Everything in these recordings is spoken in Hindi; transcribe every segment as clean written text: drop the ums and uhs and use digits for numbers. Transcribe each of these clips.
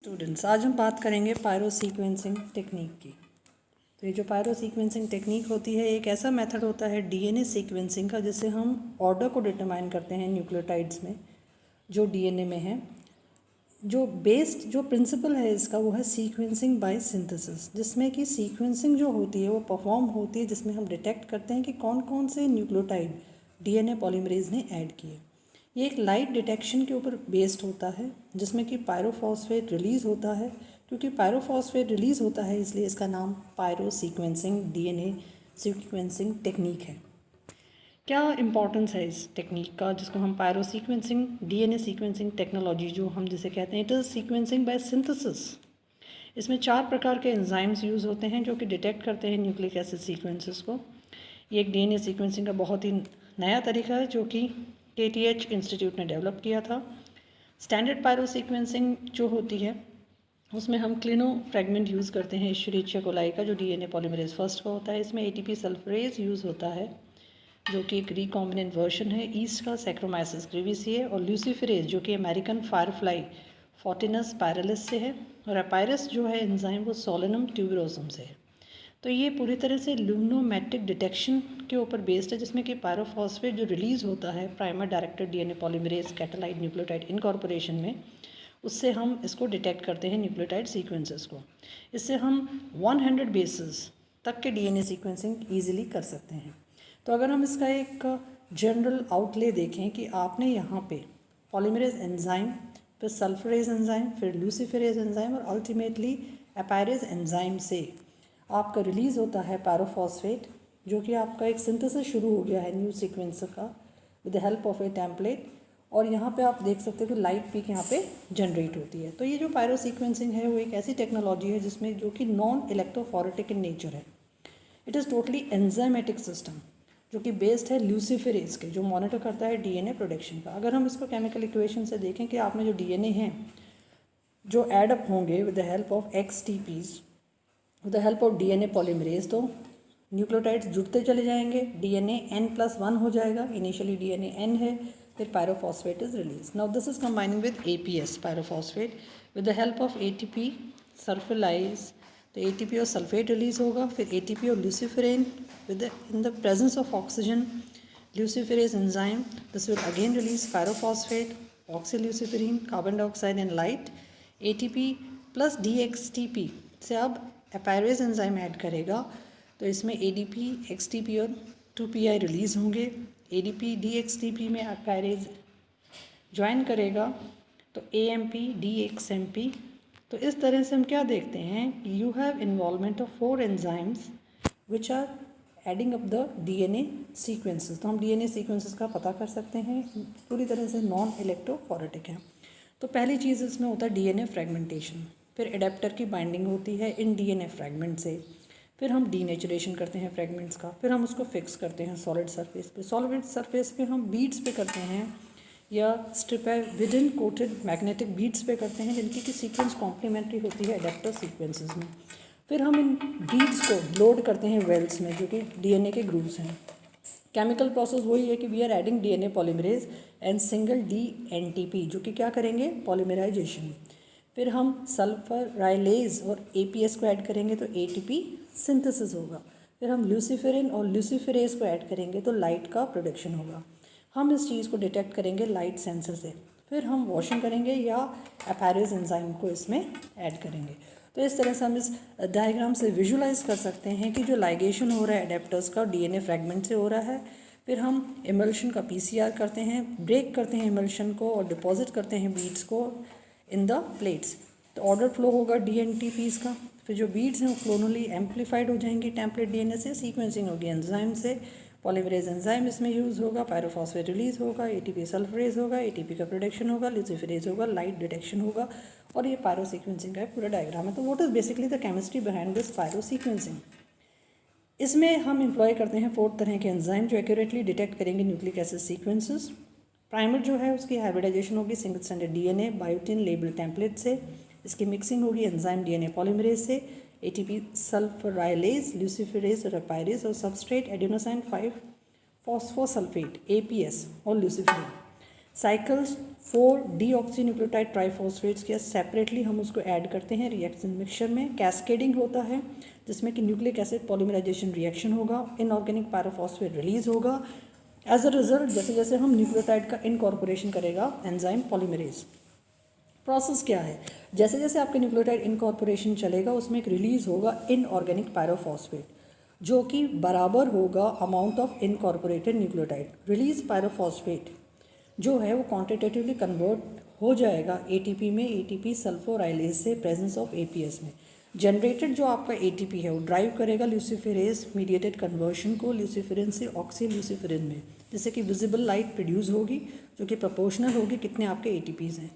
स्टूडेंट्स, आज हम बात करेंगे पायरो सीक्वेंसिंग टेक्निक की। तो ये जो पायरो सीक्वेंसिंग टेक्निक होती है, एक ऐसा मेथड होता है डीएनए सीक्वेंसिंग का जिससे हम ऑर्डर को डिटरमाइन करते हैं न्यूक्लियोटाइड्स में जो डीएनए में है। जो प्रिंसिपल है इसका वो है सीक्वेंसिंग बाय सिंथेसिस, जिसमें कि सीक्वेंसिंग जो होती है वो परफॉर्म होती है जिसमें हम डिटेक्ट करते हैं कि कौन कौन से न्यूक्लियोटाइड डीएनए पॉलीमरेज ने ऐड किए। ये एक लाइट डिटेक्शन के ऊपर बेस्ड होता है जिसमें कि पायरोफॉस्फेट रिलीज़ होता है। क्योंकि पायरोफॉस्फेट रिलीज़ होता है इसलिए इसका नाम pyro sequencing DNA sequencing technique है। क्या इम्पॉर्टेंस है इस टेक्निक का, जिसको हम pyro sequencing DNA sequencing technology जो हम जिसे कहते हैं, it is sequencing by synthesis. इसमें 4 प्रकार के एंजाइम्स यूज़ होते हैं जो कि डिटेक्ट करते हैं न्यूक्लिक एसिड सीक्वेंसेस को। ये एक डीएनए सीक्वेंसिंग का बहुत ही नया तरीका है जो कि KTH इंस्टीट्यूट ने डेवलप किया था। स्टैंडर्ड पायरो सीक्वेंसिंग जो होती है उसमें हम क्लिनो फ्रेगमेंट यूज़ करते हैं इश्चेरिचिया कोलाई का, जो डीएनए पॉलीमरेज फर्स्ट का होता है। इसमें ATP सल्फरेज यूज़ होता है जो कि एक रिकॉम्बिनेंट वर्जन है ईस्ट का सैक्रोमाइसिस ग्रेविसिए, और ल्यूसीफरेज जो कि अमेरिकन फायरफ्लाई फोर्टिनस पायरलिस से है, और अपायरस जो है एंजाइम वो सोलेनम ट्यूबरोसम से है। तो ये पूरी तरह से ल्यूमिनोमेट्रिक डिटेक्शन के ऊपर बेस्ड है, जिसमें कि पायरोफॉस्फेट जो रिलीज़ होता है primer directed DNA polymerase catalysed nucleotide incorporation में, उससे हम इसको डिटेक्ट करते हैं न्यूक्लियोटाइड सीक्वेंसेस को। इससे हम 100 बेसिस तक के डीएनए सीक्वेंसिंग ईजिली कर सकते हैं। तो अगर हम इसका एक जनरल आउटले देखें कि आपने यहाँ पे पॉलीमरेज एंजाइम, फिर सल्फरेज एंजाइम, फिर ल्यूसीफरेज एंजाइम और अल्टीमेटली अपायरेज एंजाइम से आपका रिलीज़ होता है पायरोफॉस्फेट, जो कि आपका एक सिंथेसिस शुरू हो गया है न्यू सीक्वेंसर का with the help of A template. और यहाँ पे आप देख सकते हो कि लाइट पीक यहाँ पे जनरेट होती है। तो ये जो पायरो सीक्वेंसिंग है वो एक ऐसी टेक्नोलॉजी है जिसमें जो कि नॉन इलेक्ट्रोफोरेटिक इन नेचर है। It is totally enzymatic system जो कि बेस्ड है ल्यूसीफरेज के, जो मॉनिटर करता है डीएनए प्रोडक्शन का। अगर हम इसको केमिकल इक्वेशन से देखें कि आपने जो डीएनए हैं जो एड अप होंगे with the help of XTPs, with the help of DNA polymerase, तो न्यूक्लियोटाइड्स जुड़ते चले जाएंगे, डीएनए N+1 हो जाएगा। इनिशियली डीएनए N है, फिर pyrophosphate is release. Now this is combining with APS pyrophosphate with the help of ATP sulfurylase. तो ATP और सल्फेट रिलीज होगा, फिर ATP और luciferin with in the presence of oxygen luciferase enzyme, this will again release pyrophosphate, oxyluciferin, carbon dioxide and light. ATP plus DXTP से अब अपायरेज एंजाइम ऐड करेगा, तो इसमें ADP XTP और 2PI रिलीज होंगे। ADP DXTP में अपायरेज ज्वाइन करेगा तो AMP DXMP। तो इस तरह से हम क्या देखते हैं, you have involvement of 4 enzymes which are adding up the DNA sequences. तो हम डीएनए सीक्वेंसेस का पता कर सकते हैं, पूरी तरह से नॉन इलेक्ट्रोफोरेटिक है। तो पहली चीज़ इसमें होता है डीएनए फ्रेगमेंटेशन, फिर एडेप्टर की बाइंडिंग होती है इन डीएनए फ्रेगमेंट से, फिर हम डीनेचुरेशन करते हैं फ्रेगमेंट्स का, फिर हम उसको फिक्स करते हैं सॉलिड सरफेस पे। सॉलिड सरफेस पे हम बीड्स पे करते हैं या स्ट्रिपेविडिन कोटेड मैग्नेटिक बीड्स पे करते हैं, जिनकी की सीक्वेंस कॉम्प्लीमेंट्री होती है एडेप्टर सीक्वेंसेस में। फिर हम इन बीड्स को लोड करते हैं वेल्स में, जो कि डीएनए के ग्रूव्स हैं। केमिकल प्रोसेस वही है कि we are adding DNA polymerase and single DNTP, जो कि क्या करेंगे, पॉलीमराइजेशन। फिर हम सल्फर राइलेज और APS को ऐड करेंगे तो ATP सिंथेसिस होगा। फिर हम ल्यूसीफेरिन और ल्यूसीफरेज को ऐड करेंगे तो लाइट का प्रोडक्शन होगा। हम इस चीज़ को डिटेक्ट करेंगे लाइट सेंसर से। फिर हम वॉशिंग करेंगे या अपायरेज एंजाइम को इसमें ऐड करेंगे। तो इस तरह से हम इस डायग्राम से विजुलाइज कर सकते हैं कि जो लाइगेशन हो रहा है एडेप्टर्स का डीएनए फ्रेगमेंट से हो रहा है। फिर हम इमल्शन का PCR करते हैं, ब्रेक करते हैं इमल्शन को और डिपॉजिट करते हैं बीड्स को इन द प्लेट्स। तो ऑर्डर फ्लो होगा DNTPs का। फिर जो बीड्स हैं वो क्लोनली एम्पलीफाइड हो जाएंगी टेम्पलेट डीएनए से, सीक्वेंसिंग होगी एंजाइम से, पॉलीमरेज एंजाइम इसमें यूज़ होगा, पायरोफॉस्फेट रिलीज होगा, ATP सल्फरेज होगा, ATP का प्रोडक्शन होगा, ल्यूसीफरेज होगा, लाइट डिटेक्शन होगा, और ये पायरो सीक्वेंसिंग का पूरा डायग्राम है। तो what is basically the chemistry behind this pyro sequencing. इसमें हम एम्प्लॉय करते हैं 4 तरह के एंजाइम जो एक्यूरेटली डिटेक्ट करेंगे न्यूक्लिक एसिड सीक्वेंसेस। प्राइमर जो है उसकी हाइब्रिडाइजेशन होगी single standard DNA biotin label template से, इसकी मिक्सिंग होगी एंजाइम डीएनए पॉलीमरेज से, ATP सल्फराइलेज, ल्यूसीफरेज और अपायरेज, और सबस्ट्रेट एडेनोसाइन 5 फॉस्फोसल्फेट APS और ल्यूसीफरेज। साइकिल्स 4 डीऑक्सी न्यूक्लियोटाइड ट्राइफॉस्फेट्स के सेपरेटली हम उसको ऐड करते हैं रिएक्शन मिक्सचर में। कैस्केडिंग होता है जिसमें कि न्यूक्लिक एसिड पॉलीमराइजेशन रिएक्शन होगा, इनऑर्गेनिक पायरोफॉस्फेट रिलीज होगा। एज अ रिजल्ट जैसे जैसे हम न्यूक्लियोटाइड का इनकॉर्पोरेशन करेगा एंजाइम पॉलीमरेज। प्रोसेस क्या है, जैसे जैसे आपके न्यूक्लियोटाइड इनकॉर्पोरेशन चलेगा उसमें एक रिलीज होगा इनऑर्गेनिक पायरोफॉस्फेट जो कि बराबर होगा amount of incorporated nucleotide. Release pyrophosphate जो है वो क्वांटिटेटिवली कन्वर्ट हो जाएगा एटीपी में, एटीपी सल्फोराइलेज से प्रेजेंस ऑफ एपीएस में। जनरेटेड जो आपका एटीपी है वो ड्राइव करेगा ल्यूसिफेरेज मीडिएटेड कन्वर्शन को ल्यूसिफेरिन से ऑक्सी ल्यूसिफेरिन में, जिससे कि विजिबल लाइट प्रोड्यूस होगी जो कि प्रोपोर्शनल होगी कितने आपके एटीपीज़ हैं।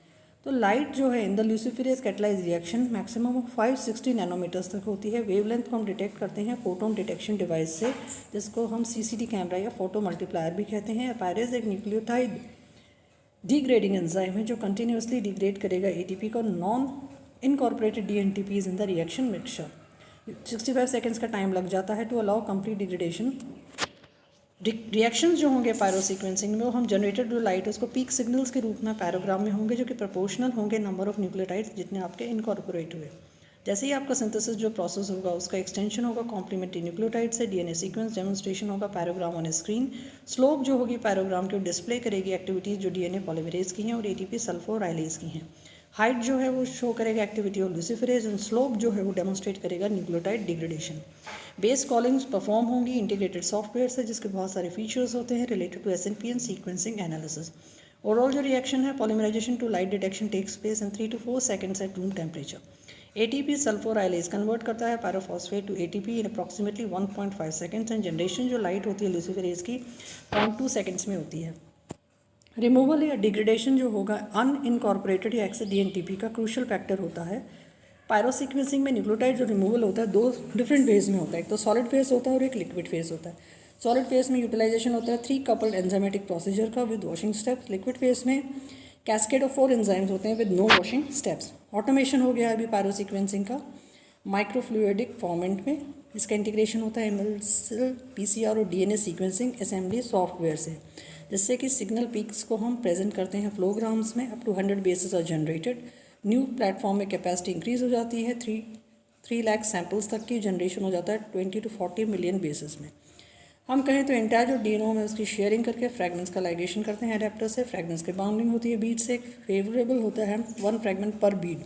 तो लाइट जो है in the luciferase catalyse reaction maximum of 560 nanometres तक होती है। वेवलेंथ को हम डिटेक्ट करते हैं फोटोन डिटेक्शन डिवाइस से, जिसको हम सीसीडी कैमरा या फोटो मल्टीप्लायर भी कहते हैं। पायरेज एक न्यूक्लियोटाइड डिग्रेडिंग एंजाइम है जो कंटिन्यूसली डिग्रेड करेगा एटीपी को non incorporated dNTPs in the reaction mixture. 65 seconds का टाइम लग जाता है to allow complete degradation. Reactions जो होंगे पायरो सीक्वेंसिंग में वो हम जनरेटेड जो लाइट उसको पीक सिग्नल्स के रूप में पैरोग्राम में होंगे जो कि प्रोपोर्शनल होंगे नंबर ऑफ न्यूक्लियोटाइड्स जितने आपके इनकॉर्पोरेट हुए। जैसे ही आपका सिंथेसिस जो प्रोसेस होगा उसका एक्सटेंशन होगा कॉम्प्लीमेंट्री न्यूक्लियोटाइड से। डीएनए सीक्वेंस डेमोन्स्ट्रेशन होगा पैरोग्राम ऑन स्क्रीन। स्लोप जो होगी पैरोग्राम की डिस्प्ले करेगी एक्टिविटीज़ जो डीएनए पॉलीमरेज की हैं और एटीपी सल्फोराइलेज की हैं। हाइट जो है वो शो करेगा activity of luciferase and slope जो है वो डेमोन्स्ट्रेट करेगा nucleotide degradation. Base callings perform होंगी इंटीग्रेटेड सॉफ्टवेयर से जिसके बहुत सारे फीचर्स होते हैं related to SNP and sequencing analysis. Overall जो रिएक्शन है polymerisation to light detection takes place in 3 to 4 seconds at room temperature. ATP sulfurylase convert करता है pyrophosphate to ATP in approximately 1.5 seconds and generation जो लाइट होती है ल्यूसिफेरेज की 0.2 सेकंड्स में होती है। रिमूवल या डिग्रेडेशन जो होगा अनइनकॉर्पोरेटेड या एक्सेस डीएनटीपी का क्रूशल फैक्टर होता है। पायरो सीक्वेंसिंग में न्यूक्लियोटाइड जो रिमूवल होता है 2 डिफरेंट फेज में होता है, एक तो सॉलिड फेज होता है और एक लिक्विड फेज होता है। सॉलिड फेज में यूटिलाइजेशन होता है 3 कपल्ड एंजाइमेटिक प्रोसीजर का with washing steps. Liquid phase में कैस्केड ऑफ 4 एंजाइम्स होते हैं with no washing steps. Automation हो गया अभी पायरो सीक्वेंसिंग का माइक्रोफ्लूइडिक फॉर्मेट में। इसका इंटीग्रेशन होता है एमएलसीएल पीसीआर और डीएनए सीक्वेंसिंग असेंबली सॉफ्टवेयर से, जिससे कि सिग्नल पीक्स को हम प्रेजेंट करते हैं फ्लोग्राम्स में। Up to 100 bases are generated. New platform में कैपेसिटी इंक्रीज हो जाती है 3 लाख सैम्पल्स तक की जनरेशन हो जाता है 20 to 40 मिलियन बेसिस में। हम कहें तो एंटायर जो डीएनओ में उसकी शेयरिंग करके फ्रैगमेंट्स का लाइगेशन करते हैं एडेप्टर से। फ्रैगमेंट्स की बाउंडिंग होती है बीड से, फेवरेबल होता है 1 फ्रैगमेंट पर बीड।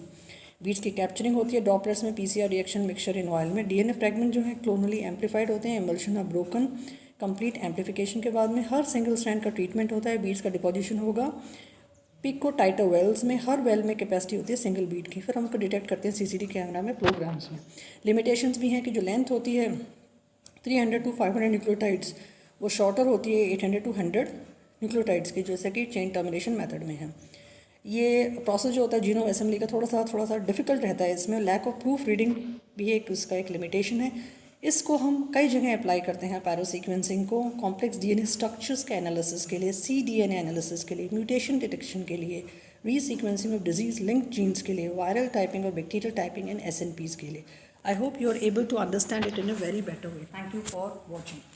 बीड्स की कैप्चरिंग होती है ड्रॉपलेट्स में PCR reaction mixture in oil में। डीएनए फ्रैगमेंट जो है क्लोनली एम्पलीफाइड होते हैं, emulsion of broken. Complete amplification के बाद में हर सिंगल स्ट्रैंड का ट्रीटमेंट होता है। बीड्स का डिपोजिशन होगा पिको टाइटर वेल्स में। हर वेल में कैपेसिटी होती है सिंगल बीड की। फिर हम उसको डिटेक्ट करते हैं सीसीडी कैमरा में प्रोग्राम्स में। लिमिटेशंस भी हैं कि जो लेंथ होती है 300 to 500 न्यूक्लियोटाइड्स वो शॉर्टर होती है 800 to 100 न्यूक्लियोटाइड्स की, जैसे कि चेन टर्मिनेशन मेथड में है। ये प्रोसेस जो होता है जीनोम असेंबली का थोड़ा सा डिफिकल्ट रहता है। इसमें लैक ऑफ प्रूफ रीडिंग भी एक उसका एक लिमिटेशन है। इसको हम कई जगह अप्लाई करते हैं पायरो सीक्वेंसिंग को कॉम्प्लेक्स डीएनए स्ट्रक्चर्स के एनालिसिस के लिए, cDNA एनालिसिस के लिए, म्यूटेशन डिटेक्शन के लिए, resequencing of disease linked genes के लिए, वायरल टाइपिंग और बैक्टीरियल टाइपिंग एंड SNPs के लिए। I hope you are able to understand it in a very better way. Thank you for watching.